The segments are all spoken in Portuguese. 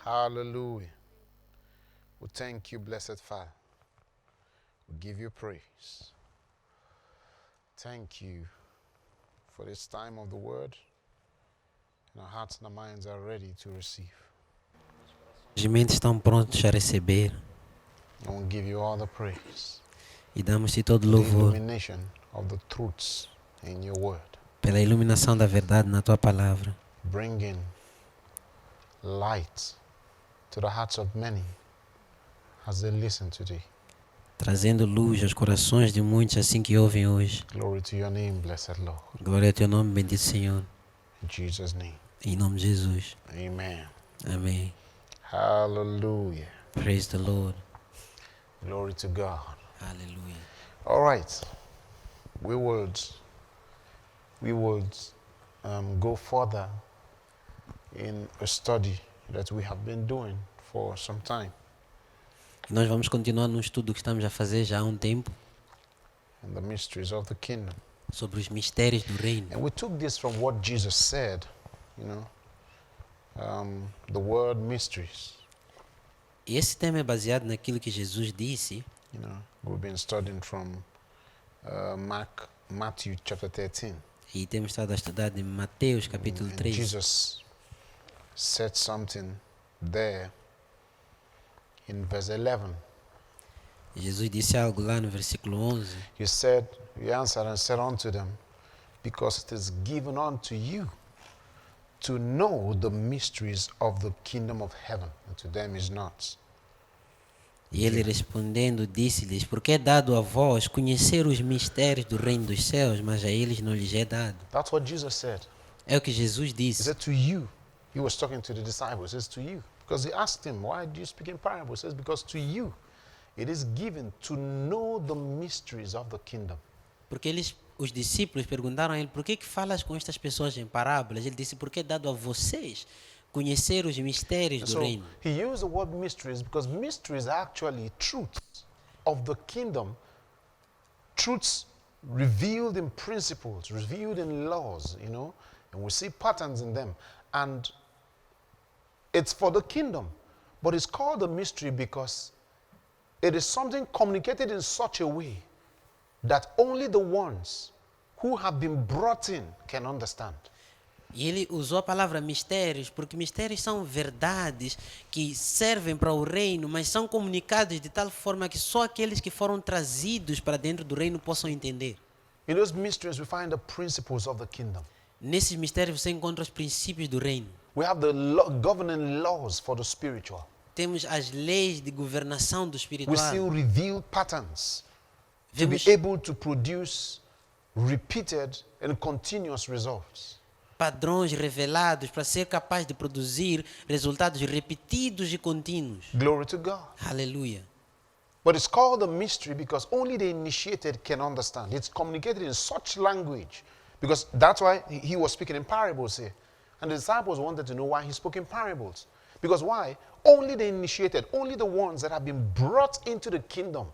Hallelujah. We thank you, blessed Father. We give you praise. Thank you for this time of the word. And our hearts and our minds are ready to receive. Os mentes estão prontos a receber And we'll give you all the praise. e damos-te todo The louvor illumination of the truths in your word. pela iluminação da verdade na tua palavra. Bringing light to the hearts of many as they listen today. Trazendo luz aos corações de muitos assim que ouvem hoje. Glory to your name, blessed Lord. Glória ao teu nome, bendito Senhor. In Jesus' name. Em nome de Jesus. Amen. Amém. Hallelujah. Praise the Lord. Glory to God. Aleluia. All right. We would go further in a study that we have been doing for some time. Nós vamos continuar num estudo que estamos a fazer já há um tempo And the mysteries of the kingdom. sobre os mistérios do reino. And we took this from what Jesus said, the word mysteries. E esse tema é baseado naquilo que Jesus disse. We've been studying from Matthew chapter 13. E temos estado a estudar em Mateus capítulo And 3. Jesus said something there in verse 11. Jesus disse algo lá no versículo 11. He answered and said unto them, because it is given unto you to know the mysteries of the kingdom of heaven, and to them is not. E ele respondendo disse-lhes, porque é dado a vós conhecer os mistérios do reino dos céus, mas a eles não lhes é dado. That's what Jesus said. É o que Jesus He disse. said to you. He was talking to the disciples. He says to you. Because he asked him, why do you speak in parables? He says, because to you it is given to know the mysteries of the kingdom. Porque os discípulos perguntaram a ele, por que falas com estas pessoas em parábolas? Ele disse, porque é dado a vocês conhecer os mistérios do So reino. he used the word mysteries because mysteries are actually truths of the kingdom. Truths revealed in principles, revealed in laws, and we see patterns in them. And it's for the kingdom. But it's called a mystery because it is something communicated in such a way that only the ones who have been brought in can understand. E ele usou a palavra mistérios, porque mistérios são verdades que servem para o reino, mas são comunicados de tal forma que só aqueles que foram trazidos para dentro do reino possam entender. In those mysteries we find the principles of the kingdom. Nesses mistérios você encontra os princípios do reino. We have the governing laws for the spiritual. Temos as leis de governação do We espiritual. see revealed patterns to be Vemos able to produce repeated and continuous results. padrões revelados para ser capaz de produzir resultados repetidos e contínuos. Glory to God. Aleluia. But it's called a mystery because only the initiated can understand. It's communicated in such language because that's why he was speaking in parables here. And the disciples wanted to know why he spoke in parables. Because why? Only the initiated, only the ones that have been brought into the kingdom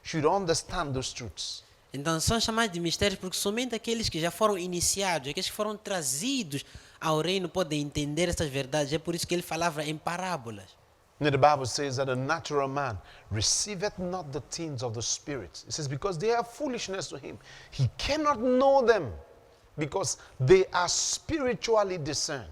should understand those truths. Então são chamados de mistérios porque somente aqueles que já foram iniciados, aqueles que foram trazidos ao reino podem entender essas verdades. É por isso que ele falava em parábolas. And the Bible says that a natural man receiveth not the things of the Spirit. It says because they are foolishness to him. He cannot know them because they are spiritually discerned.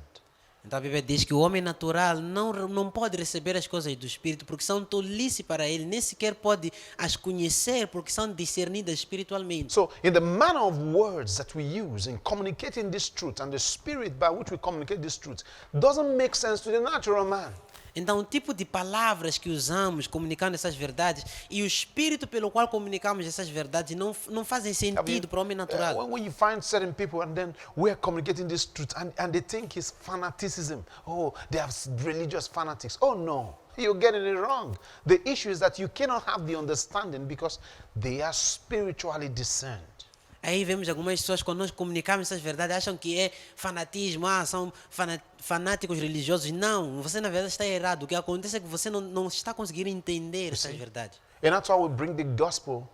Então a Bíblia diz que o homem natural não pode receber as coisas do Espírito porque são tolice para ele, nem sequer pode as conhecer porque são discernidas espiritualmente. So in the manner of words that we use in communicating this truth and the spirit by which we communicate this truth doesn't make sense to the natural man. Então o tipo de palavras que usamos comunicando essas verdades e o espírito pelo qual comunicamos essas verdades não fazem sentido para o homem natural. When you find certain people and then we are communicating this truth and they think it's fanaticism. Oh, they are religious fanatics. Oh no, you're getting it wrong. The issue is that you cannot have the understanding because they are spiritually discerned. Aí vemos algumas pessoas, quando nós comunicamos essas verdades, acham que é fanatismo, são fanáticos religiosos. Não, você na verdade está errado. O que acontece é que você não está conseguindo entender essas verdades. And that's why we bring the gospel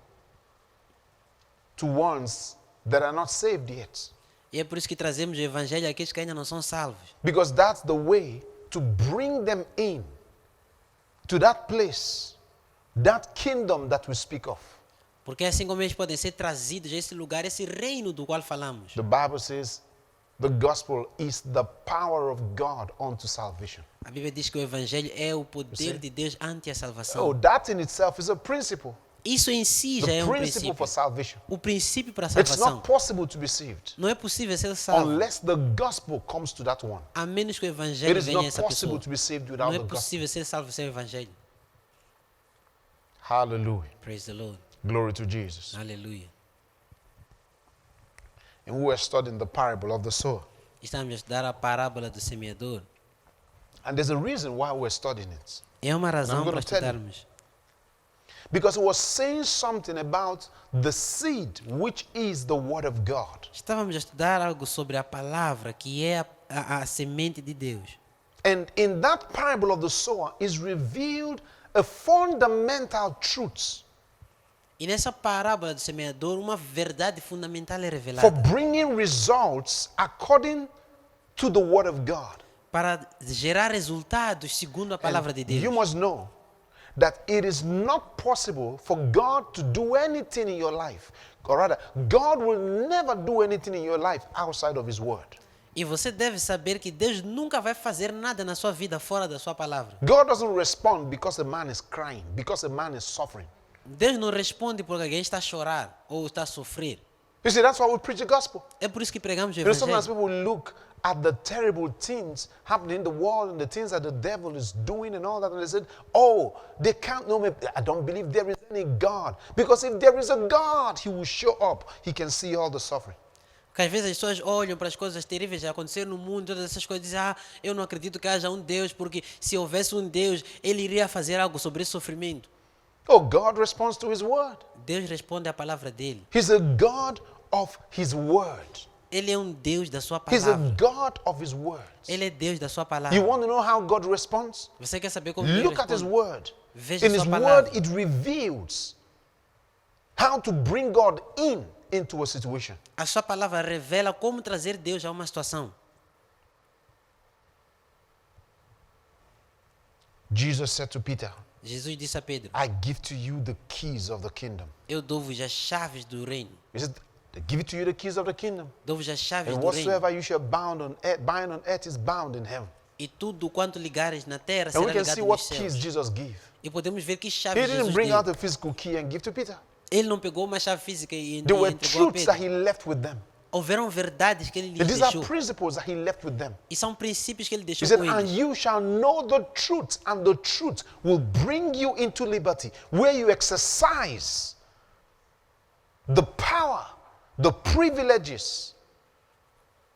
to ones that are not saved yet. E é por isso que trazemos o evangelho àqueles que ainda não são salvos. Because that's the way to bring them in to that place, that kingdom that we speak of. Porque assim como eles podem ser trazidos a esse lugar, esse reino do qual falamos. The Bible says the gospel is the power of God unto salvation. A Bíblia diz que o evangelho é o poder de Deus ante a salvação. Oh, that in itself is a principle. Isso em si já The é um principle princípio. for salvation. O princípio para a It's salvação. not possible to be saved Não é possível ser salvo unless the gospel comes to that one. a menos que o It evangelho is venha a not essa possible pessoa. to be saved Não without é the gospel. possível ser salvo sem o evangelho. Hallelujah. Praise the Lord. Glory to Jesus. Aleluia. And we were studying the parable of the sower. Estamos a estudar a parábola do semeador. And there's a reason why we're studying it. É uma razão gonna para tell you. estudarmos. Because it was saying something about the seed, which is the word of God. Estávamos a estudar algo sobre a palavra, que é a semente de Deus. And in that parable of the sower is revealed a fundamental truth E nessa parábola do semeador, uma verdade fundamental é for revelada bringing results according to the word of God. para gerar resultados segundo a palavra de You Deus. must know that it is not possible for God to do anything in your life. Or rather, God will never do anything in your life outside of His word. E você deve saber que Deus nunca vai fazer nada na sua vida fora da sua palavra. God doesn't respond because a man is crying, because a man is suffering. Deus não responde porque alguém está a chorar ou está a sofrer. You see, that's why we preach the gospel. É por isso que pregamos o You know, sometimes evangelho. people look at the terrible things happening in the world and the things that the devil is doing and all that, and they said, oh, they can't know me. I don't believe there is any God. Because if there is a God, He will show up. He can see all the suffering. Porque às vezes as pessoas olham para as coisas terríveis que aconteceram no mundo, todas essas coisas, e dizem, eu não acredito que haja um Deus, porque se houvesse um Deus, Ele iria fazer algo sobre esse sofrimento. Oh, God responds to His word. Deus responde à palavra dele. He's a God of His word. Ele é um Deus da sua He's a palavra. God of His words. Ele é Deus da sua You palavra. want to know how God responds? Você quer saber como Deus Look at His responde? word. Veja In sua His palavra. word, it reveals how to bring God into a situation. A sua palavra revela como trazer Deus a uma situação. Jesus said to Peter, Jesus disse a Pedro, I give to you the keys of the kingdom. eu dou-vos as chaves do reino. He said, I give to you the keys of the kingdom. Dou-vos as chaves And do reino. whatsoever you shall bind on earth is bound in heaven. E tudo quanto ligares na terra And we será can ligado see nos what céus. keys Jesus gave. E podemos ver que He chaves didn't Jesus bring deu. out a physical key and give to Peter. Ele não pegou uma chave física e There were entregou a truths that Pedro. He left with them. Houveram verdades que ele And lhes these are deixou. principles that He left with them. E são princípios que ele He deixou said, com and eles. you shall know the truth, and the truth will bring you into liberty, where you exercise the power, the privileges,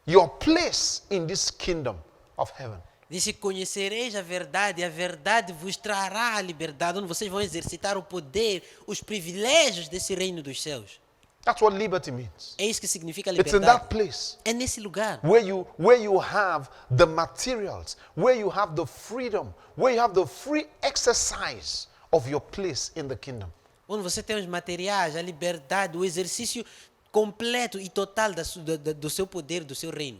your place in this kingdom of heaven. Disse, conhecereis a verdade vos trará a liberdade, onde vocês vão exercitar o poder, os privilégios desse reino dos céus. That's what liberty means. É isso que significa It's in that liberdade. place É nesse lugar. where you have the materials, where you have the freedom, where you have the free exercise of your place in the kingdom. Onde você tem os materiais, a liberdade, o exercício completo e total do seu poder, do seu reino.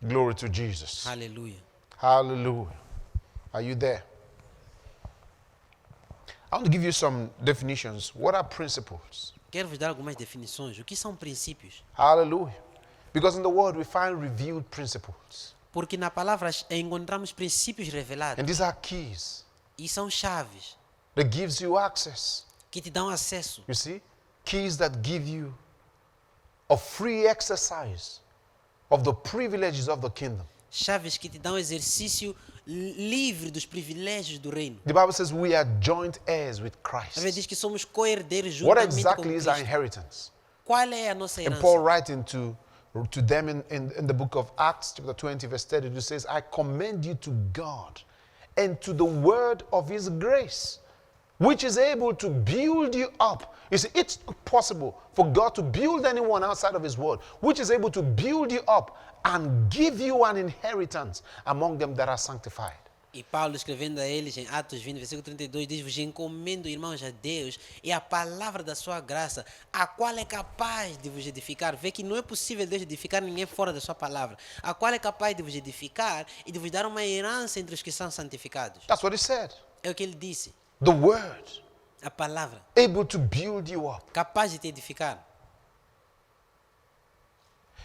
Glory to Jesus. Aleluia. Hallelujah. Are you there? I want to give you some definitions. What are principles? Quero vos dar algumas definições. O que são princípios? Hallelujah. Because in the word we find revealed principles. Porque na palavra encontramos princípios revelados. And these are keys E são chaves that gives you access. que te dão acesso. You see? Keys that give you a free exercise of the privileges of the kingdom. Chaves que te dão exercício livre dos privilégios do reino. The Bible says we are joint heirs with A Bíblia Christ. diz que somos co-herdeiros What juntamente com exactly is our Cristo. inheritance? Qual é a nossa And herança? Paul writing to them in the book of Acts, chapter 20, verse 32, says, I commend you to God and to the word of His grace, which is able to build you up. You see, it's not possible for God to build anyone outside of His word, which is able to build you up and give you an inheritance among them that are sanctified. E Paulo, escrevendo a eles em Atos 20, versículo 32, diz: vos encomendo, irmãos, a Deus e a palavra da sua graça, a qual é capaz de vos edificar. Vê que não é possível Deus edificar ninguém fora da sua palavra. A qual é capaz de vos edificar e de vos dar uma herança entre os que são santificados. That's what he said. É o que ele disse. The word, A palavra, able to build you up. capaz de te edificar.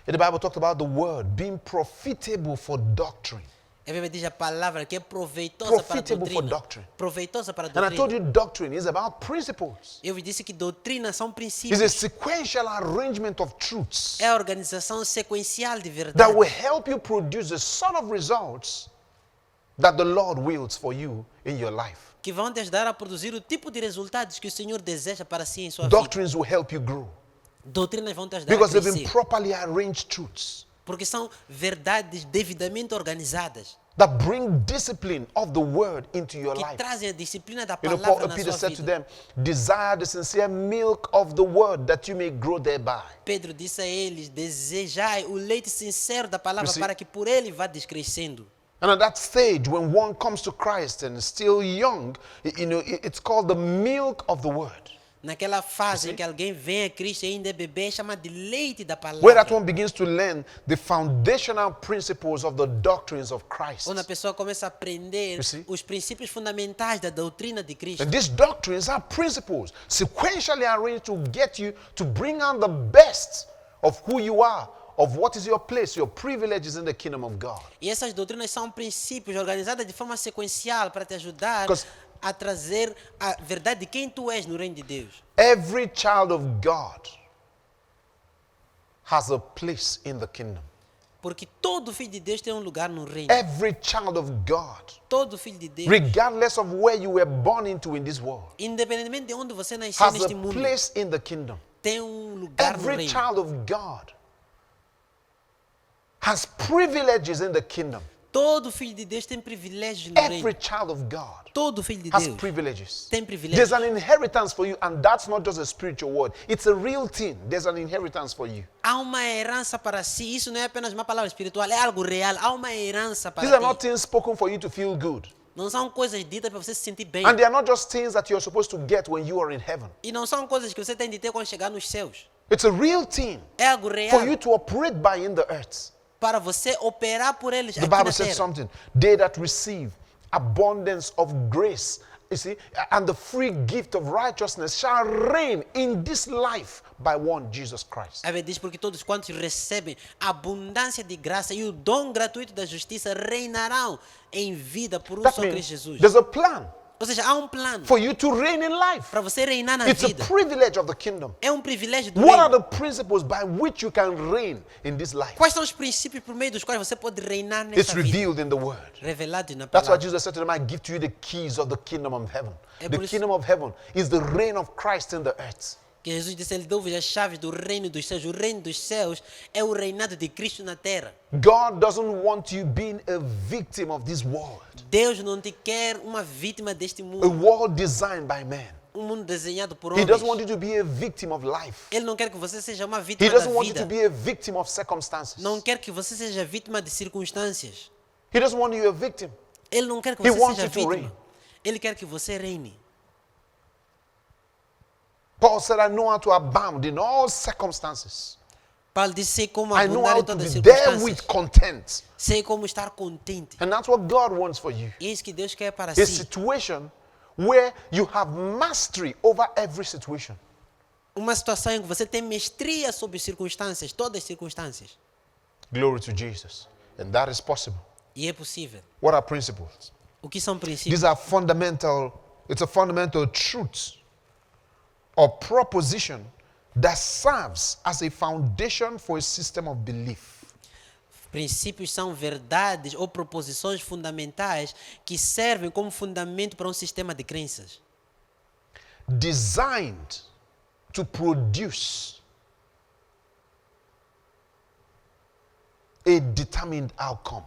And the Bible talked about the word being profitable for doctrine. A Bíblia diz a palavra que é proveitosa para a Profitable for doutrina. doctrine. Proveitosa para a And I told doutrina. you doctrine is about principles. Eu vos disse que doutrina são It's a princípios. sequential arrangement of truths É a organização sequencial de that verdade. will help you produce the sort of results that the Lord wills for you in your life. Que vão te ajudar a produzir o tipo de resultados que o Senhor deseja para si em sua vida. Doctrines will help you grow Doutrinas vão te ajudar because a they've been crescer. properly arranged truths Porque são verdades devidamente organizadas. that bring discipline of the word into your Que life. trazem a disciplina da You know, palavra na Peter sua said to vida. them, desire the sincere milk of the word that you may grow thereby. Pedro disse a eles, desejai o leite sincero da palavra You see? para que por ele vá descrescendo. And at that stage, when one comes to Christ and is still young, you know, it's called the milk of the word. Naquela fase You em see? que alguém vem a Cristo e ainda é bebê, chama de leite da Where that palavra. one begins to learn the foundational principles of the doctrines of Christ. Onde a pessoa começa a aprender You see? os princípios fundamentais da doutrina de Cristo. And these doctrines are principles sequentially arranged to get you to bring out the best of who you are, of what is your place, your privileges in the kingdom of God. E essas doutrinas são princípios organizadas de forma sequencial para te ajudar Because- a trazer a verdade de quem tu és no reino de Deus. Every child of God has a place in the kingdom. Porque todo filho de Deus tem um lugar no reino. Every child of God, Todo filho de Deus, regardless of where you were born into in this world, independentemente de onde você nasceu has neste a mundo, place in the kingdom. tem um lugar no Every reino. child of God has privileges in the kingdom. Todo filho de Deus tem privilégios no Every reino. child of God Todo filho de has Deus privileges. tem There's privilégios. an inheritance for you, and that's not just a spiritual word. It's a real thing. There's an inheritance for you. Há uma herança para si. Isso não é apenas uma palavra espiritual, é algo real. Há uma herança These are para not ti. things spoken for you to feel good. Não são coisas ditas para você se sentir bem. And they are not just things that you're supposed to get when you are in heaven. E não são coisas que você tem de ter quando chegar nos céus. It's a real thing É algo real for you to operate by in the earth. para você operar por eles The aqui Bible na said terra. something. They that receive abundance of grace, you see, and the free gift of righteousness shall reign in this life by one Jesus Christ. A Bíblia diz, porque todos quantos recebem a abundância de graça e o dom gratuito da justiça reinarão em vida por That só means Cristo Jesus. there's a plan Ou seja, há um plano for you to reign in life. para você reinar na It's a vida. privilege of the kingdom. É um privilégio do What are reino. the principles by which you can reign in this life? Quais são os princípios por meio dos quais você pode reinar It's nessa vida? revealed in the word. Revelados na That's why palavra. Jesus said to them, I give to you the keys of the kingdom of heaven. É The por isso- kingdom of heaven is the reign of Christ in the earth. Que Jesus disse, Ele deu-vos as chaves do reino dos céus. O reino dos céus é o reinado de Cristo na terra. God doesn't want you being a victim of this world, Deus não te quer uma vítima deste a mundo. world designed by man. Um mundo desenhado por He homens. doesn't want you to be a victim of life. Ele não quer que você seja uma He vítima da doesn't want you to vida. be a victim of circumstances. Não quer que você seja vítima de circunstâncias. He doesn't want you a victim. Ele não quer que He você wants seja you to reign. vítima. Ele quer que você reine. Paul said, I know how to abound in all circumstances. Paulo disse, sei como I know abundar how em to todas as be there circunstâncias. with content. Sei como estar contente. And that's what God wants for you. E é isso que Deus quer para A si. situation where you have mastery over every situation. Uma situação em que você tem mestria sobre circunstâncias, todas as circunstâncias. Glory to Jesus. And that is possible. E é possível. What are principles? O que são princípios? These are fundamental, it's a fundamental truth or proposition that serves as a foundation for a system of belief. Princípios são verdades ou proposições fundamentais que servem como fundamento para um sistema de crenças. Designed to produce a determined outcome.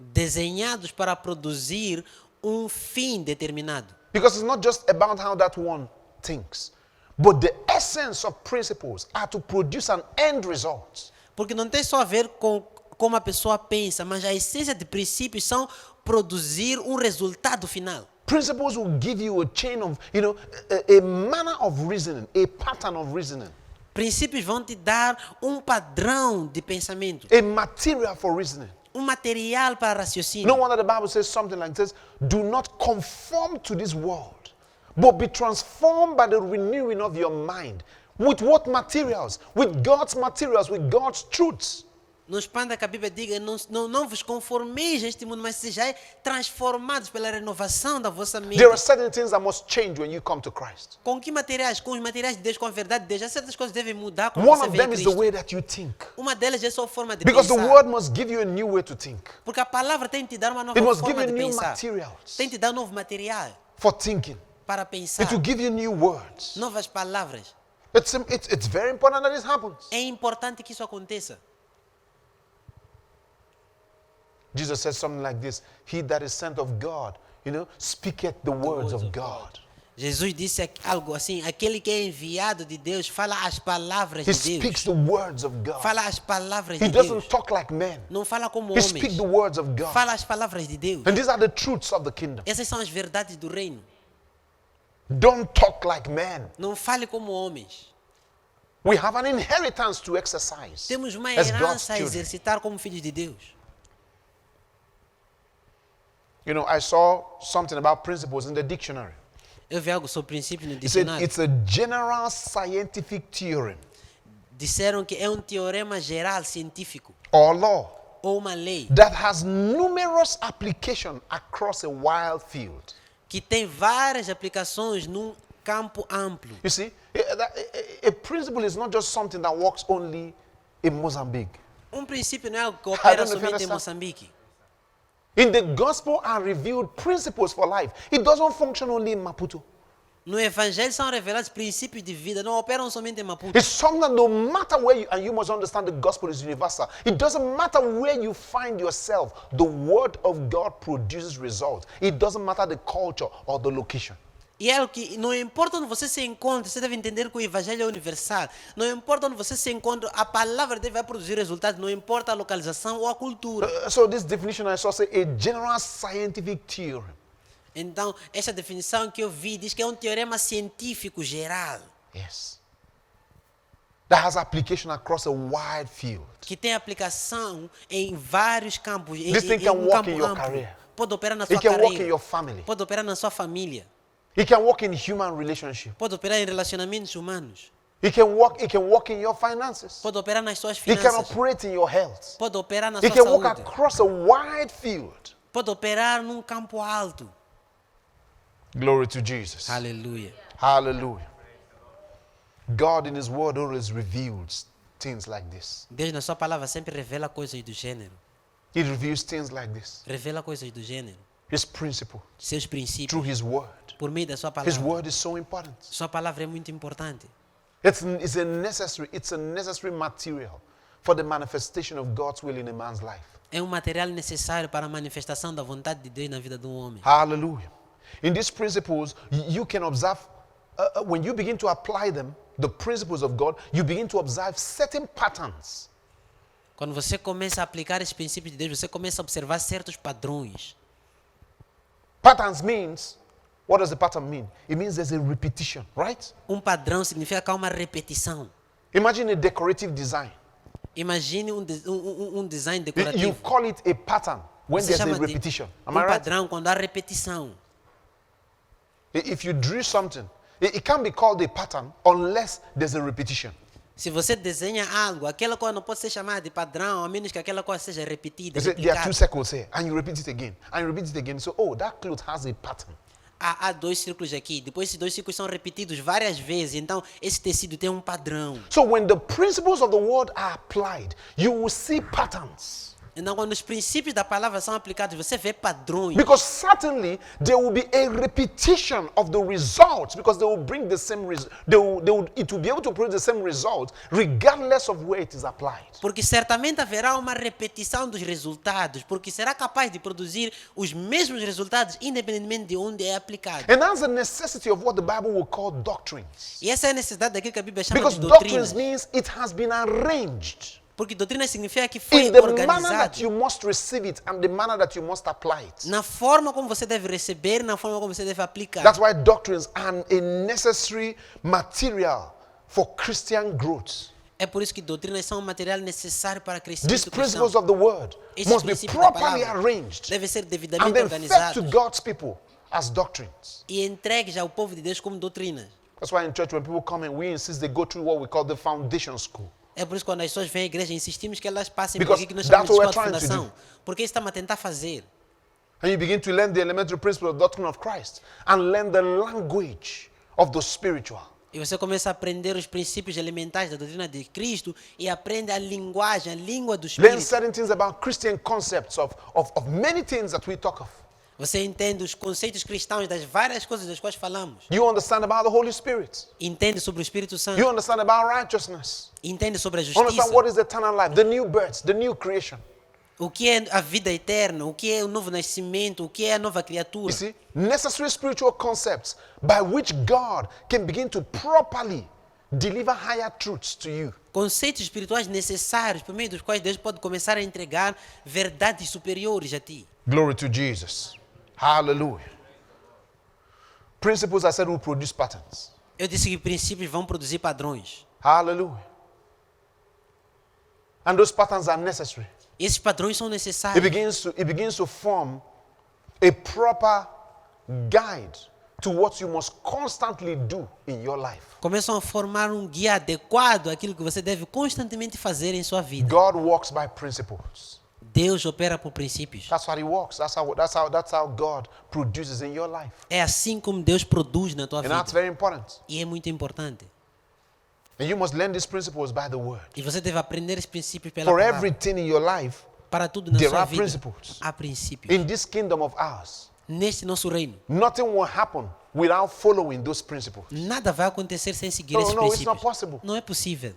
Desenhados para produzir um fim determinado. Because it's not just about how that one thinks, but the essence of principles are to produce an end result. Porque não tem só a ver com como a pessoa pensa, mas a essência de princípios são produzir um resultado final. Principles will give you a chain of, a manner of reasoning, a pattern of reasoning, Princípios vão te dar um padrão de pensamento, a material for reasoning. um material para raciocínio. No wonder the Bible says something like this: do not conform to this world, but be transformed by the renewing of your mind. With what materials? With God's materials, with God's truths. Não expanda que a Bíblia diga, não vos conformeis a este mundo, mas sejais transformados pela renovação da vossa mente. There are certain things that must change when you come to Christ. Com que materiais? Com os materiais de Deus, com a verdade de Deus. Há certas coisas que devem mudar quando One você of vem a them is the Cristo. way that you think. Uma delas é a sua forma de Because the pensar. word must give you a new way to think. Porque a palavra tem que te dar uma nova It must give forma you de new pensar. materials Tem que te dar novo material for thinking. para pensar. It will give you new words. Novas palavras. It's very important that this happens. É importante que isso aconteça. Jesus says something like this: he that is sent of God, speaketh the words of God. Jesus disse algo assim: aquele que é enviado de Deus fala as palavras He de speaks Deus. the words of God. Fala as palavras He de Deus. doesn't talk like men. Não fala como He speaks the homens. words of God. Fala as palavras de Deus. And these are the truths of the kingdom. Essas são as verdades do reino. Don't talk like men. Não fale como homens. We have an inheritance to exercise Temos uma as God's herança a children. exercitar como filhos de Deus. I saw something about principles in the dictionary. Eu vi algo sobre princípio no It said dicionário. it's a general scientific theorem Disseram que é um teorema geral científico or law ou uma lei that has numerous application across a wide field. que tem várias aplicações num campo amplo. You see, a principle is not just something that works only in Mozambique. Um princípio não é algo que opera don't know if you somente em understand. Moçambique. In the gospel are revealed principles for life. It doesn't function only in Maputo. No Evangelho são revelados princípios de vida, não operam somente em Maputo. It's something that no matter where and you must understand the gospel is universal. It doesn't matter where you find yourself, the word of God produces results. It doesn't matter the culture or the location. E é algo que não importa onde você se encontra, você deve entender que o Evangelho é universal. Não importa onde você se encontra, a palavra deve produzir resultados, não importa a localização ou a cultura. So this definition I saw say a general scientific theorem. Então, essa definição que eu vi diz que é um teorema científico geral, Yes. That has application across a wide field. que tem aplicação em vários campos, This thing em can um work campo in your amplo. career. Pode operar na sua It can work in carreira, your family. pode operar na sua família, It can work in human relationship. pode operar em relacionamentos humanos, It can work in your finances. pode operar nas suas It can finanças, operate in your health. pode operar na It sua can work saúde, across a wide field. pode operar num campo alto. Glory to Jesus. Aleluia. Hallelujah. God in his word always reveals things like this. Deus na sua palavra sempre revela coisas do gênero. He reveals things like this. Revela coisas do gênero. His principle Seus through princípios. his word. Por meio da sua His palavra. word is so important. Sua palavra é muito importante. It's a necessary material for the manifestation of God's will in a man's life. É um material necessário para a manifestação da vontade de Deus na vida de um homem. Hallelujah. In these principles, you can observe, when you begin to apply them, the principles of God, you begin to observe certain patterns. Quando você começa a aplicar esses princípios de Deus, você começa a observar certos padrões. Patterns means, what does the pattern mean? It means there's a repetition, right? Padrão significa que há uma repetição. Imagine a decorative design. Imagine um design You decorativo. call it a pattern when Você there's a chama de repetition. Am I right? padrão quando há repetição. If you drew something, it can't be called a pattern unless there's a repetition. Se você desenha algo, aquela coisa não pode ser chamada de padrão, a menos que aquela coisa seja repetida, You say, there are two replicada. circles here, and you repeat it again, and you repeat it again. So, oh, that cloth has a pattern. Há dois círculos aqui, depois esses dois círculos são repetidos várias vezes, então esse tecido tem um padrão. So when the principles of the word are applied, you will see patterns. Então quando os princípios da palavra são aplicados, você vê padrões. Because certainly there will be a repetition of the results, because they will bring the same result. It will be able to produce the same result regardless of where it is applied. Porque certamente haverá uma repetição dos resultados, porque será capaz de produzir os mesmos resultados independentemente de onde é aplicado. And that's the necessity of what the Bible will call doctrines. E essa é a necessidade daquilo que a Bíblia chama Because de doutrinas. doctrines means it has been arranged. Porque doutrina significa que foi in the manner that organizado. you must receive it and the manner that you must apply it. Na forma como você deve receber, na forma como você deve aplicar. That's why doctrines are a necessary material for Christian growth. É por isso que doutrinas são um material necessário para These crescimento cristão. principles of the word Esses must be princípios da properly palavra arranged devem ser and devidamente then fed to organizados God's people as doctrines. e entregues ao povo de Deus como doutrinas. That's why in church when people come in, we insist they go through what we call the foundation school. É por isso que quando as pessoas vêm à igreja, insistimos que elas passem por Because aquilo que nós that's chamamos de what escola we're de trying to fundação. Porque isso estamos a tentar fazer. And you begin to learn the elementary principles of doctrine of Christ and learn the language of the spiritual. E você começa a aprender os princípios elementares da doutrina de Cristo e aprende a linguagem, a língua do Learn Espírito. certain things about Christian concepts of many things that we talk of. Você entende os conceitos cristãos das várias coisas das quais falamos. You understand about the Holy Spirit. Entende sobre o Espírito Santo. You understand about righteousness. Entende sobre a Understand justiça. what is eternal life, the new birth, the new creation. O que é a vida eterna, o que é o novo nascimento, o que é a nova criatura. You see, necessary spiritual concepts by which God can begin to properly deliver higher truths to you. Conceitos espirituais necessários por meio dos quais Deus pode começar a entregar verdades superiores a ti. Glory to Jesus. Hallelujah. Principles, I said, will produce patterns. Eu disse que princípios vão produzir padrões. Hallelujah. And those patterns are necessary. E esses padrões são It necessários. begins to form a proper guide to what you must constantly do in your life. Começam a formar um guia adequado àquilo que você deve constantemente fazer em sua vida. God walks by principles. Deus opera por princípios. That's what he walks. That's how God produces in your life. É assim como Deus produz na tua And that's vida. very important. E é muito importante. And you must learn these principles by the word. E você deve aprender esses princípios pela For palavra. everything in your life, Para tudo na there sua are vida, principles. há princípios. In this kingdom of ours, Neste nosso reino, nothing will happen without following those principles. nada vai acontecer sem seguir No, esses no, it's not princípios. possible. Não é possível.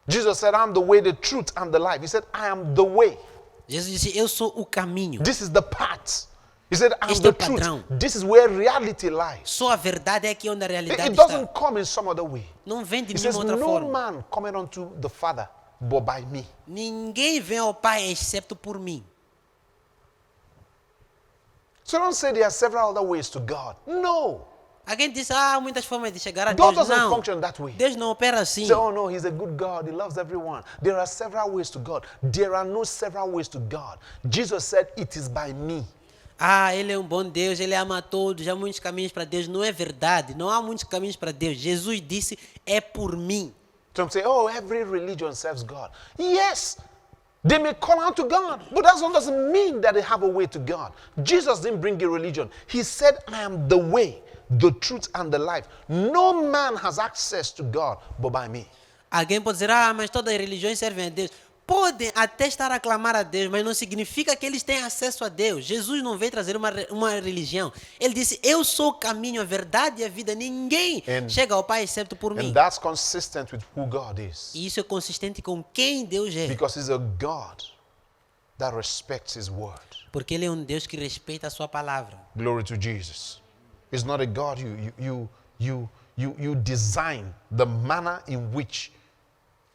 Jesus said, I'm the way, the truth, and the life. He said, I am the way. Jesus disse, eu sou o caminho. This is the path. He said, I'm Este é the o padrão. truth. This is where reality lies. Só a verdade é aqui onde a realidade It está. doesn't come in some other way. Não vem de He says, nenhuma outra no forma. man coming unto the Father but by me. Ninguém vem ao Pai excepto por mim. So don't say there are several other ways to God. No. Alguém diz, há muitas formas de chegar a God Deus. doesn't Não. function that way. Deus não opera assim. Say, oh no, he's a good God. He loves everyone. There are several ways to God. There are no several ways to God. Jesus said, it is by me. Ah, Ele é um bom Deus, Ele ama a todos, há muitos caminhos para Deus. Não é verdade, não há muitos caminhos para Deus. Jesus disse, é por mim. Some say, oh, every religion serves God. Yes, they may call out to God, but that doesn't mean that they have a way to God. Jesus didn't bring a religion. He said, I am the way, the truth, and the life. No man has access to God but by me. Alguém pode dizer, ah, mas todas as religiões servem a Deus. Podem até estar a clamar a Deus, mas não significa que eles têm acesso a Deus. Jesus não veio trazer uma religião. Ele disse, eu sou o caminho, a verdade e a vida. Ninguém chega ao Pai excepto por mim. And that's consistent with who God is. E isso é consistente com quem Deus é. Because he's a God that respects his word. Porque Ele é um Deus que respeita a sua palavra. Glory to Jesus. He's not a God you design the manner in which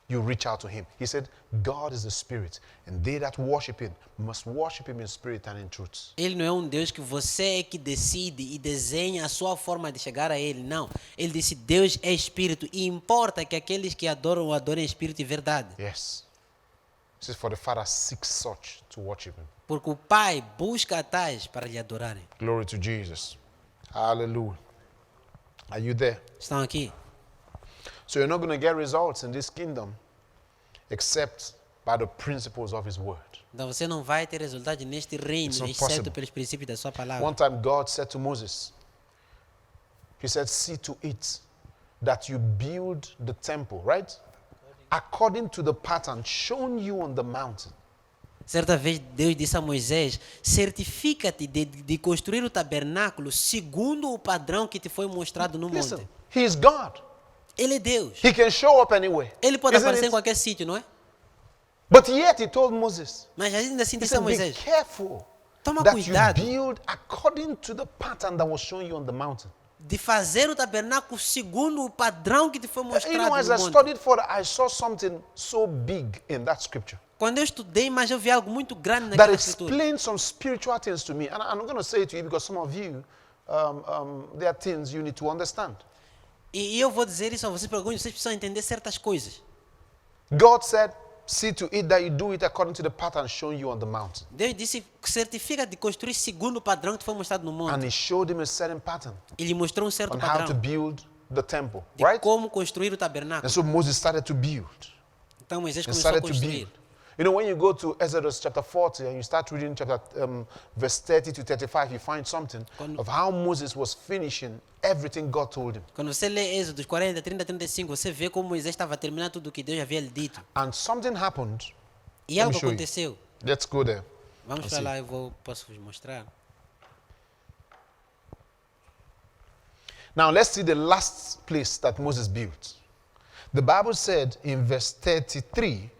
you reach out to him. He said, God is a spirit, and they that worship him must worship him in spirit and in truth. Ele não é um Deus que você é que decide e desenha a sua forma de chegar a Ele. Não. Ele disse, Deus é espírito e importa que aqueles que adoram o adorem em espírito e verdade. Yes. He says, for the Father seeks such to worship him. Porque o Pai busca tais para lhe adorarem. Glory to Jesus. Hallelujah. Are you there? Estão aqui? So you're not going to get results in this kingdom except by the principles of his word. Então você não vai ter resultado neste reino, It's not exceto possible. pelos princípios da sua palavra. One time God said to Moses, he said, see to it that you build the temple, right? According to the pattern shown you on the mountain. Certa vez Deus disse a Moisés, certifica-te de construir o tabernáculo segundo o padrão que te foi mostrado no Listen, monte. he is God. Ele é Deus. He can show up anywhere. Ele pode Isn't aparecer em it? qualquer sítio, não é? But yet he told Moses, Mas ainda assim he disse a said, be Moisés, careful toma that you cuidado build according to the pattern that was shown you on the mountain. de fazer o tabernáculo segundo o padrão que te foi You mostrado know, as no I monte. studied for it, I saw something so big in that scripture Quando eu estudei, mas eu vi algo muito grande that naquela escritura. explains some spiritual things to me. And I'm going to say it to you because some of you, there are things you need to understand. E eu vou dizer isso a vocês, porque alguns de vocês precisam entender certas coisas. God said, see to it that you do it according to the pattern shown you on the mountain. Deus disse, certifica de construir segundo o padrão que te foi mostrado no monte. And he showed him a certain pattern Ele mostrou um certo on how to padrão build the temple, de right? como construir o And tabernáculo. so Moses started to build. Então Moisés He começou a started to construir. build. You know, when you go to Exodus chapter 40 and you start reading verse 30 to 35, you find something of how Moses was finishing everything God told him. Quando você lê Êxodo 40, 30, 35, você vê como Moisés estava terminando tudo o que Deus havia lhe dito. And something happened. E Let me algo show you. aconteceu. Let's go there. Vamos and para see. lá, posso vos mostrar. Now let's see the last place that Moses built. The Bible said in verse 33,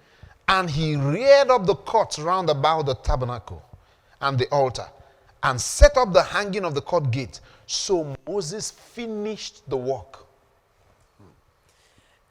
and he reared up the courts round about the tabernacle and the altar, and set up the hanging of the court gate. So Moses finished the work.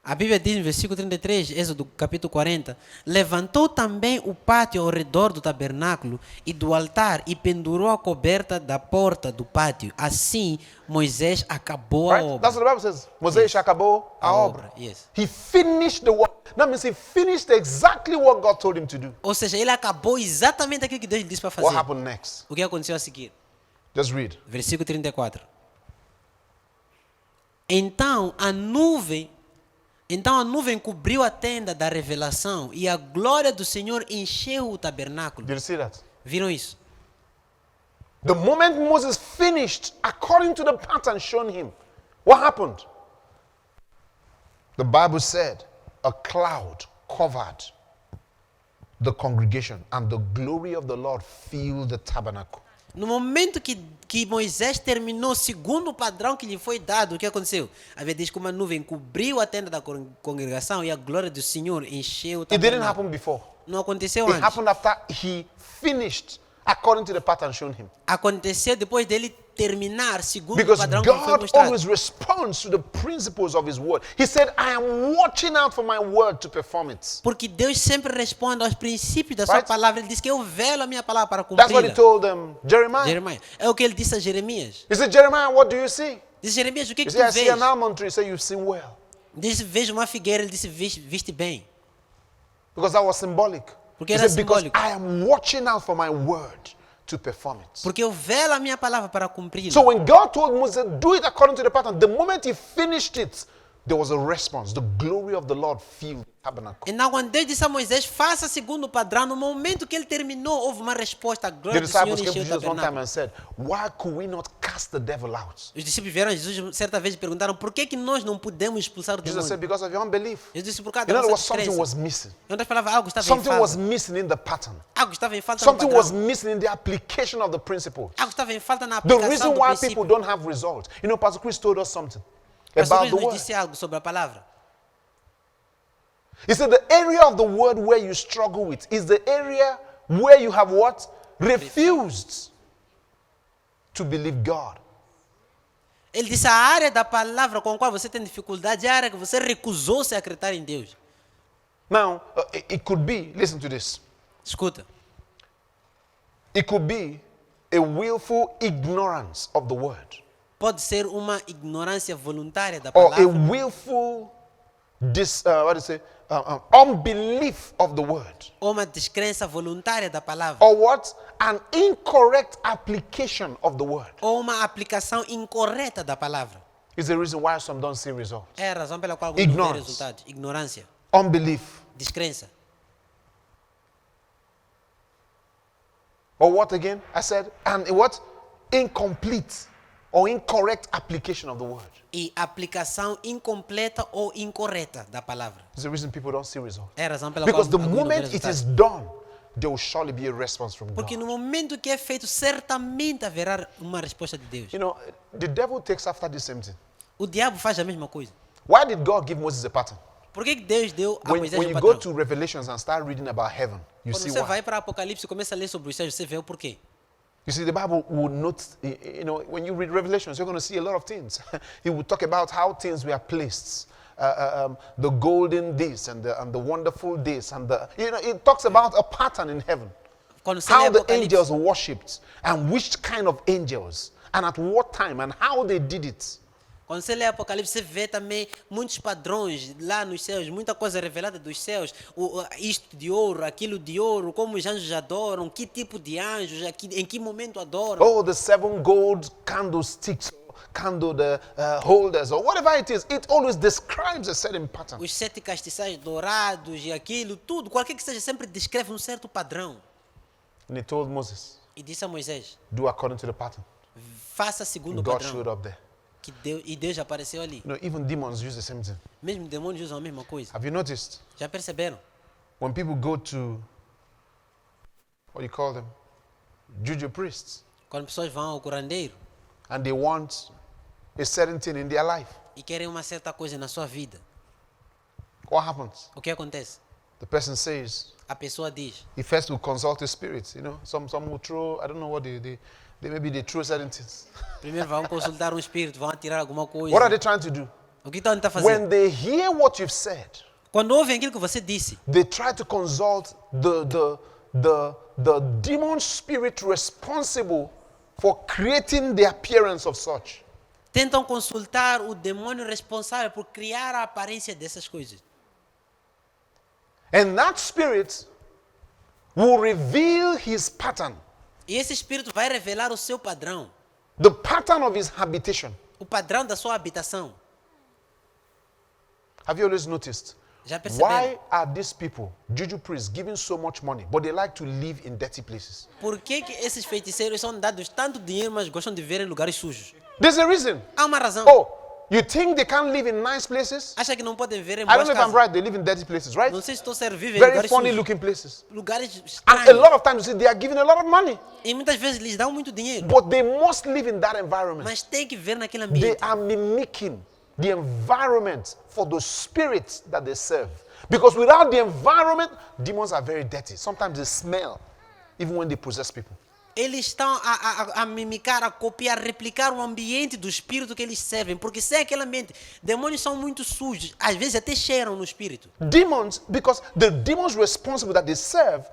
A Bíblia diz no versículo 33, Êxodo capítulo 40, levantou também o pátio ao redor do tabernáculo e do altar e pendurou a coberta da porta do pátio. Assim, Moisés acabou a Right? obra. That's what the Bible says. Moses acabou a obra. Yes. He finished the work. That means he finished exactly what God told him to do. Ou seja, ele acabou exatamente aquilo que Deus lhe disse para What fazer. happened next? O que aconteceu a seguir? Just read. Versículo 34. Então a nuvem cobriu a tenda da revelação e a glória do Senhor encheu o tabernáculo. Did you see that? Viram isso? The moment Moses finished, according to the pattern shown him, what happened? The Bible said a cloud covered the congregation and the glory of the Lord filled the tabernacle. No momento que Moisés terminou segundo o padrão que lhe foi dado, o que aconteceu? A Bíblia diz que uma nuvem cobriu a tenda da congregação e a glória do Senhor encheu o It didn't tabernáculo. happen before. Não aconteceu It antes. happened after he finished according to the pattern shown him. Aconteceu depois dele terminar segundo o Because padrão que lhe foi God mostrado. always responds to the principles of his word. He said, I am watching out for my word to perform it. Porque Deus sempre responde aos princípios da sua Right? palavra. Ele diz que eu velo a minha palavra para That's what he cumpri-la. told Jeremiah. Jeremias. É o que ele disse a Jeremias. He said, Jeremiah, what do you see? Diz Jeremias, o que He que said, I tu see vês? an almond tree. He said, you've seen well. Disse, vejo uma figueira. Ele disse, viste bem. Because that was symbolic. Porque He era said, because simbólico. I am watching out for my word to perform it. Porque eu velo a minha palavra para cumpri-la. So when God told Moses, do it according to the pattern, the moment he finished it, there was a response. The glory of the Lord filled the tabernacle. Então, quando Deus disse a Moisés, faça segundo o padrão, no momento que ele terminou, houve uma resposta. A The glória do Senhor disciples came to encheu o Jesus one time tabernáculo. and said, why could we not cast the devil out? Os discípulos vieram a Jesus certa vez e perguntaram, por que nós não podemos expulsar o Jesus said, demônio? because of your unbelief. Jesus disse, por causa In da other nossa words, something was descrença. missing. Em outras palavras, algo estava em Something was falta. missing in the pattern. Algo estava em falta no Something was padrão. missing in the application of the principles. Algo estava em falta na The aplicação reason do why princípio. people don't have results. You know, Pastor Chris told us something Pastor about Chris the nos word. disse algo sobre a palavra. He said the area of the word where you struggle with is the area where you have what? Refused to believe God. Ele disse, a área da palavra com a qual você tem dificuldade é a área que você recusou-se a acreditar em Deus. Now, it could be, listen to this. Escuta. It could be a willful ignorance of the word Pode ser uma ignorância voluntária da or a palavra. willful unbelief of the word. Ou uma descrença voluntária da palavra. Or what? An incorrect application of the word Ou uma aplicação incorreta da palavra. is the reason why some don't see results. É a razão pela qual alguns não Ignorance. têm resultados. Ignorância. Unbelief. Descrença. Or what again? I said, and what? Incomplete or incorrect application of the word. E aplicação incompleta ou incorreta da palavra. It's the reason people don't see results. É a razão pela Because the qual alguns não têm moment it resultados. is done, there will surely be a response from Porque God. no momento que é feito, certamente haverá uma resposta de Deus. You know, the devil takes after the same thing. O diabo faz a mesma coisa. Why did God give Moses a pattern? Por que Deus deu a When, Moisés when um you go padrão? to Revelations and start reading about heaven, you Quando see você why. vai para Apocalipse e começa a ler sobre os céus, você vê o porquê. You see, the Bible will note, when you read Revelations, you're going to see a lot of things. It will talk about how things were placed. The golden this and the wonderful this. And it talks about a pattern in heaven. Quando você lê How the Apocalipse, angels worshipped and which kind of angels and at what time and how they did it. quando você lê Apocalipse, você vê também muitos padrões lá nos céus, muita coisa revelada dos céus. Isto de ouro, aquilo de ouro, como os anjos adoram, que tipo de anjos, em que momento adoram. Oh, the 7 gold candlesticks, candle holders, or whatever it is. It always describes a certain pattern. Os 7 castiçais dourados e aquilo, tudo, qualquer que seja, sempre descreve um certo padrão. And he told Moses, E disse a Moisés, do according to the pattern. faça segundo o God padrão. showed up there. E Deus apareceu ali. Even demons use the same thing. Mesmo demônios usam a mesma coisa. Have you noticed? Já perceberam? When people go to, what do you call them? Juju priests. Quando pessoas vão ao curandeiro And they want a certain thing in their life. e querem uma certa coisa na sua vida, What happens? o que acontece? The person says, A pessoa diz, he first will consult the spirits. Some will throw, I don't know what they maybe they throw certain things. primeiro vão consultar um espírito, vão tirar alguma coisa. What are they trying to do? O que estão a tentar fazer? When they hear what you've said, Quando ouvem aquilo que você disse, they try to consult the demon spirit responsible for creating the appearance of such. tentam consultar o demônio responsável por criar a aparência dessas coisas. And that spirit will reveal his pattern, E esse espírito vai revelar o seu padrão, the pattern of his habitation. o padrão da sua habitação. Have you always noticed? Já perceberam? Why are these people, juju priests, giving so much money, but they like to live in dirty places? Por que esses feiticeiros são dados tanto dinheiro, mas gostam de ver em lugares sujos? There's a reason. Há uma razão. Oh, you think they can't live in nice places? Acha que não podem ver em I boas don't know if I'm casas? right. They live in dirty places, right? Não sei se estou a ser viver em Very lugares funny sujos. looking places. Lugares And a estranhos. lot of times you see, they are given a lot of money, E muitas vezes lhes dão muito dinheiro. but they must live in that environment. Mas tem que ver naquele They ambiente. are mimicking the environment for the spirits that they serve. Because without the environment, demons are very dirty. Sometimes they smell, even when they possess people. Eles estão a mimicar, a copiar, a replicar o ambiente do espírito que eles servem. Porque sem aquele ambiente, demônios são muito sujos. Às vezes até cheiram no espírito. Demons, because the demons responsible that they serve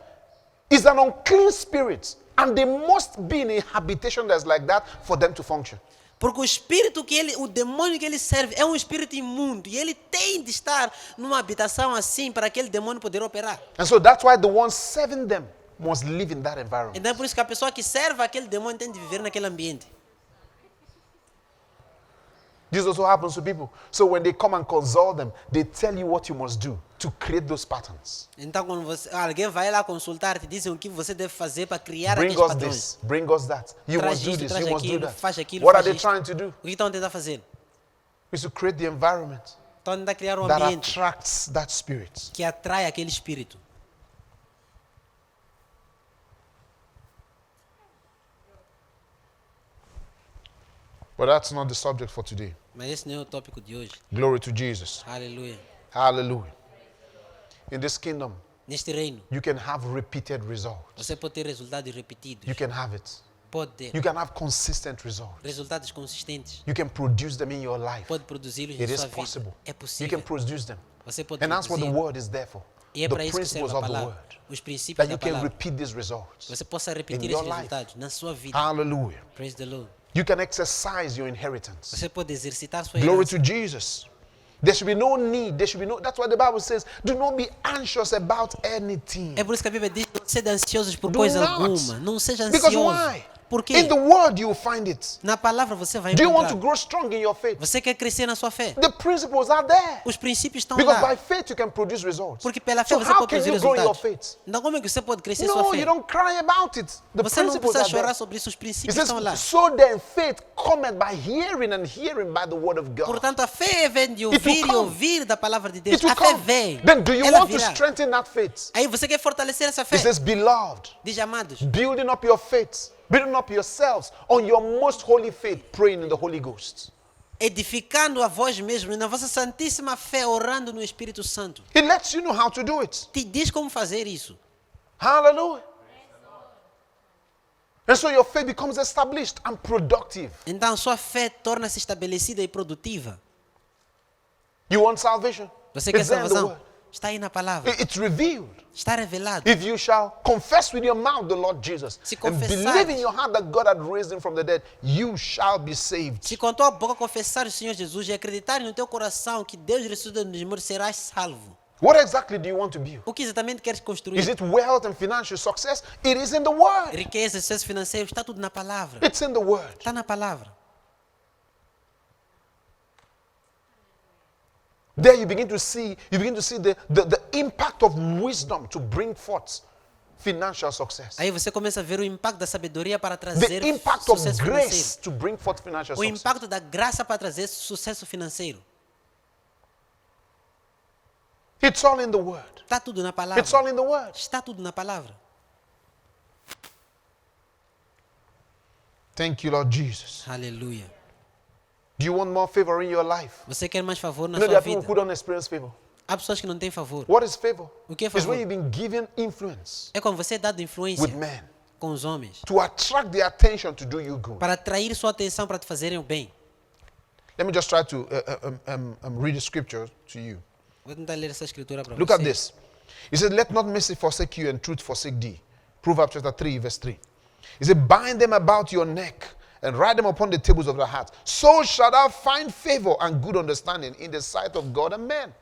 is an unclean spirit. And they must be in a habitation that's like that for them to function. Porque o espírito o demônio que ele serve é um espírito imundo. E ele tem de estar numa habitação assim para aquele demônio poder operar. And so that's why the ones serving them must live in that environment. Então é por isso que a pessoa que serve aquele demônio tem de viver naquele ambiente. This also happens to people. So when they come and consult them, they tell you what you must do to create those patterns. Então quando alguém vai lá consultar, te dizem o que você deve fazer para criar Bring aqueles us padrões. this, bring us that. You Traz must do isto, this, traz you must do aquilo, that. faz aquilo, What are faz they isto. trying to do? O que estão a tentar fazer? Is to create the environment Estão a tentar criar um that ambiente attracts that spirit. que atrai aquele espírito. But that's not the subject for today. Mas esse não é o tópico de hoje. Glory to Jesus. Aleluia. Hallelujah. In this kingdom, Neste reino, you can have repeated results. você pode ter resultados repetidos. You can have it. Pode ter You can have consistent results. resultados consistentes. You can produce them in your life. Pode produzi-los It na is sua vida. possible. É You can possível. produce them. Você pode And that's what the produzir. word is there for. E é The para isso que serve principles a of the palavra. word. Os princípios That da you can palavra. repeat these results. Você possa repetir in your esses life. resultados na sua vida. Hallelujah. Praise the Lord. You can exercise your inheritance. Você pode exercitar sua Glory herança. to Jesus. There should be no need. That's why the Bible says, do not be anxious about anything. É por isso que a Bíblia diz: não seja ansiosos por Do coisa not. alguma. Não seja Because ansioso. why? Por In quê? the word you will find it. Na palavra você vai Do you want to encontrar. grow strong in your faith? Você quer crescer na sua fé. The principles are there. Os princípios estão Because by lá. faith you can produce results. Porque pela fé So você how pode can produzir you grow in your resultados. faith? Então como é que você pode crescer sua No, fé? you don't cry about it. The Você não principles precisa are there. chorar sobre isso. Os It princípios says, estão lá. so then faith cometh by hearing and hearing by the word of God. Portanto, a fé vem de It will ouvir e come. ouvir da palavra de Deus. It will A fé come. vem. Then do you Ela want to virá. strengthen that faith? Aí você quer fortalecer essa fé. It says, beloved, Diz, amados, building up your faith, building up yourselves on your most holy faith, praying in the Holy Ghost. edificando a vós mesmos na vossa santíssima fé, orando no Espírito Santo. It lets you know how to do it. Te diz como fazer isso. Hallelujah. And so your faith becomes established and productive. Então sua fé torna-se estabelecida e produtiva. You want salvation? Você quer It's there in the salvação? word. Está aí na palavra. It's revealed. Está revelado. If you shall confess with your mouth the Lord Jesus Se and confessares- believe in your heart that God had raised him from the dead, you shall be saved. Se com tua boca confessar o Senhor Jesus e acreditar no teu coração que Deus ressuscitou dos mortos, serás salvo. What exactly do you want to build? O que exatamente queres construir? Is it wealth and financial success? It is in the word. Riqueza, sucesso financeiro, está tudo na palavra. It's in the word. Está na palavra. There you begin to see the impact of wisdom to bring forth financial success. Aí você começa a ver o impacto da sabedoria para The trazer impact of sucesso grace financeiro. to bring forth financial O success. impacto da graça para trazer sucesso financeiro. It's all in the word. Está tudo na palavra. It's all in the word. Está tudo na palavra. Thank you, Lord Jesus. Aleluia. Do you want more favor in your life? Você quer mais favor na You know, there sua are people who vida? don't experience favor. Há pessoas que não têm favor. What is favor? O que é It's favor? when you've been given influence É quando você é dado influência with men com os homens to attract their attention to do you good. para atrair sua atenção para te fazerem o bem. Let me just try to read the scripture to you. Vou tentar ler essa escritura para Look você. at this. He said, let not mercy forsake you and truth forsake thee. Proverbs chapter 3, verse 3. He said, bind them about your neck and write them upon the tables of the heart. So shall thou find favor and good understanding in the sight of God and men.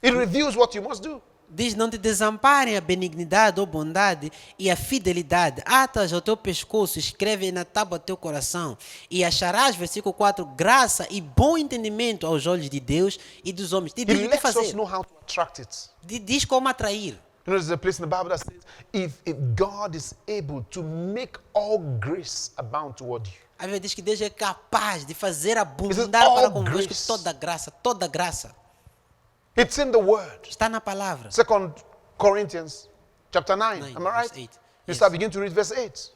It reveals what you must do. Diz, não te desamparem a benignidade ou bondade e a fidelidade. Atas ao teu pescoço, escreve na tábua do teu coração. E acharás, versículo 4, graça e bom entendimento aos olhos de Deus e dos homens. Diz He o que lets us fazer. know how to attract it. Diz como atrair. You know, there's a place in the Bible that says, if God is able to make all grace abound toward you. A Bíblia diz que Deus é capaz de fazer It abundar says, para all convosco grace. toda graça, toda graça. It's in the word. Está na palavra. 2 Corinthians chapter 9. Nine, Am I right? verse 8. You Yes. start begin to read verse 8.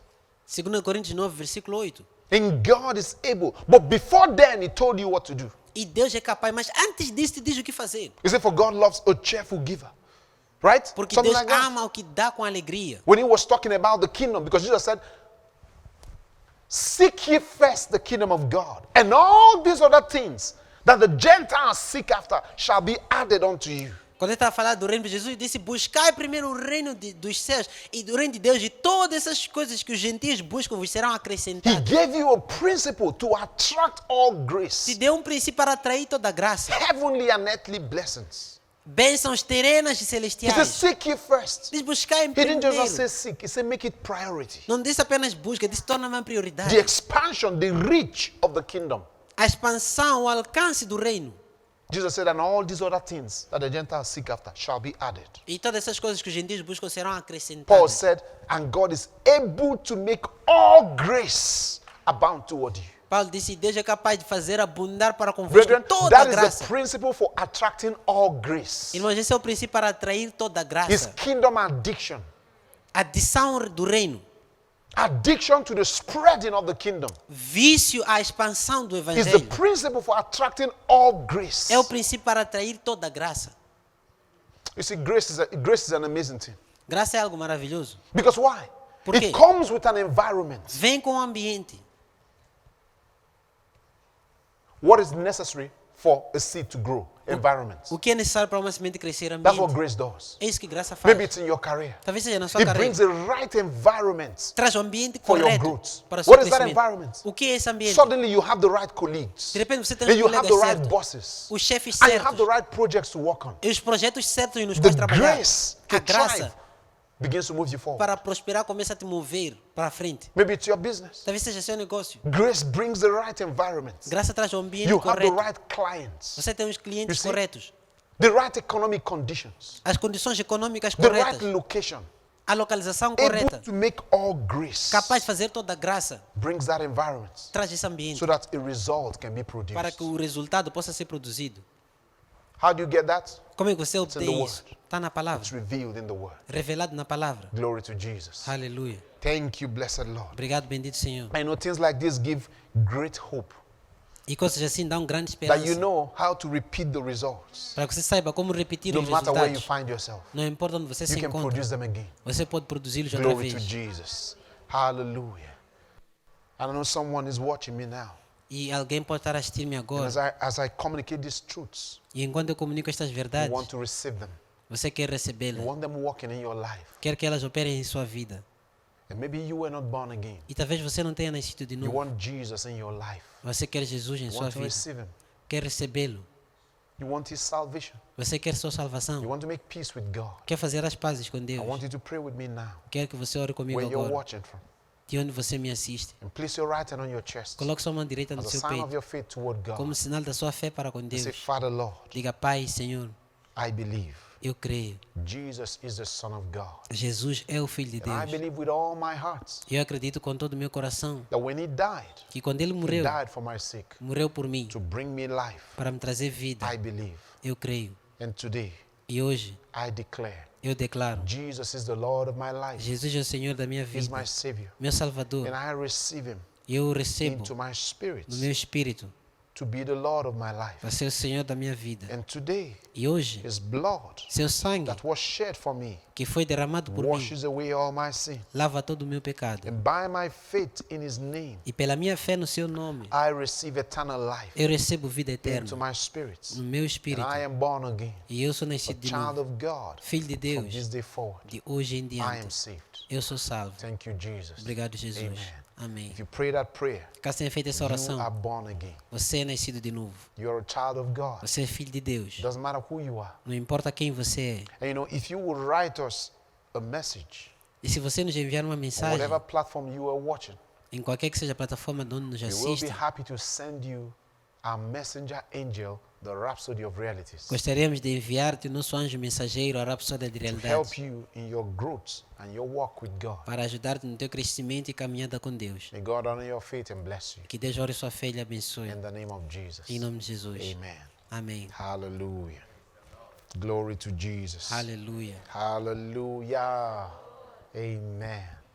2 Coríntios 9, versículo 8. And God is able. But before then, he told you what to do. E Deus é capaz, mas antes disso te diz o que fazer. He said, for God loves a cheerful giver. Right? Porque Something Deus like that. ama o que dá com alegria. When he was talking about the kingdom, because Jesus said, seek ye first the kingdom of God, and all these other things that the Gentiles seek after shall be added unto you. Quando ele estava falando do reino de Jesus, ele disse, buscai primeiro o reino dos céus e do reino de Deus, e todas essas coisas que os gentios buscam vos serão He acrescentadas. gave you a principle to attract all Te grace, deu um princípio para atrair toda a graça. heavenly and earthly blessings. Bênçãos terenas e He says, celestiais. seek ye first. Diz, buscai em He didn't just primeiro. say seek, he said make it priority. Não disse apenas busca, disse torna uma prioridade. The expansion, the reach of the kingdom. A expansão, o alcance do reino. Jesus said, and all these other things that the Gentiles seek after shall be added. E todas essas coisas que os gentios buscam serão Paul acrescentadas. said, and God is able to make all grace abound toward you. Paulo disse, Deus é capaz de fazer abundar para convosco Brethren, toda a that is the graça. principle for attracting all grace. Irmãos, esse é o princípio para atrair toda a It's graça. kingdom addiction. Adição do reino. Addiction to the spreading of the kingdom Vício à expansão do is the evangelho. principle for attracting all grace. É o princípio para atrair toda a graça. You see, grace is an amazing thing. Graça é algo maravilhoso. Because why? Por It quê? comes with an environment. Vem com o ambiente. What is necessary for a seed to grow? Environment. O que é necessário para uma semente crescer? That's what Ambiente. grace does. É isso que graça faz. Maybe it's in your career. Talvez seja na sua It carreira. brings the right environment. Traz o ambiente for your correto growth. para o seu What is that crescimento. environment? O que é esse ambiente? Suddenly you have the right colleagues. De repente você tem And os you have colegas the right certos, bosses. os chefes And you have certos, the right projects to work on. e os projetos certos nos The quais trabalhar. grace A to thrive graça begins to move you forward. para prosperar começa a te mover para frente. Maybe it's your business. Talvez seja seu negócio. Grace brings the right environment. Graça traz o ambiente You have the correto. right clients. Você tem os clientes You see? corretos, The right economic conditions. as condições econômicas The right corretas, location. a localização Able correta, to make all grace. capaz de fazer toda a graça, Brings that environment traz esse ambiente so that a result can be para produced. que o resultado possa ser produzido. How do you get that? Como é que você in obtém the isso? word. Está na palavra, It's revealed in the word. revelado na palavra. Glory to Jesus. Aleluia. Thank you, blessed Lord. Obrigado, bendito Senhor. I know things like this give great hope. E coisas assim dão grande That you esperança. know how to repeat the results. Para que você saiba como repetir No os matter where you resultados. find yourself, Não importa onde você you se can encontra, produce them again. você pode produzi-los outra Glory to vez. Jesus. Hallelujah. I know someone is watching me now. E alguém pode estar a assistir-me And agora. as I communicate these truths, E enquanto eu comunico estas you verdades, want to receive them. você quer You recebê-las. want them working in your life. Quer que elas operem em sua vida. And maybe you were not born again. E talvez você não tenha nascido de You novo. want Jesus in your life. Você quer Jesus em You sua want to vida. receive him. Quer recebê-lo. You want his salvation. Você quer sua You salvação. want to make peace with God. Quer fazer as pazes com I Deus. want you to pray with me now. Quero que você ore comigo Where you're agora. watching from. De onde você me assiste. And place your right hand on your chest. Coloque sua mão direita no As a seu sign of peito. your faith toward Como God. sinal da sua fé para com And say, Deus. Father Lord, Diga, Pai, Senhor, I believe eu creio. Jesus is the Son of God. Jesus é o Filho de And I Deus. believe with all my heart Eu acredito com todo o meu coração that when he died, que quando Ele he morreu, died for my sake morreu por mim, to bring me life. para me trazer vida. I believe. Eu creio. And today, E hoje I declare eu declaro, Jesus is the Lord of my life. Jesus é o Senhor da minha He's vida, my Savior. meu Salvador. And I receive him E eu o recebo into my spirit no meu espírito to be the Lord of my life. para ser o Senhor da minha vida. And today, E hoje, his blood seu sangue that was shed for me que foi derramado por mim washes away all my sin. lava todo o meu pecado. And by my faith in his name, E pela minha fé no seu nome, I receive eternal life eu recebo vida into eterna my spirit. no meu And espírito. I am born again, E eu sou a nascido de child novo, of God. filho de From Deus. this day forward, De hoje em I am diante, saved. eu sou salvo. Thank you, Jesus. Obrigado, Jesus. Amen. Amém. If you pray that prayer, Caso tenha feito essa you are oração, born again. você é nascido de novo. You are a child of God. Você é filho de Deus. Doesn't matter who you are. Não importa quem você é. And you know, if you would write us a message, E se você nos enviar uma on mensagem, whatever platform you are watching, em qualquer que seja a plataforma de onde nos we will be assista, happy to send you our messenger angel, the Rhapsody of Realities, gostaríamos de enviar-te o nosso anjo mensageiro, a Rapsódia de to Realidade, help you in your growth and your walk with God. para ajudar-te no teu crescimento e caminhada com Deus. May God honor your faith and bless you. Que Deus ore sua fé e lhe abençoe. In the name of Jesus. Em nome de Jesus. Amen. Amém. Hallelujah. Glory to Jesus. Aleluia. Hallelujah. Amen.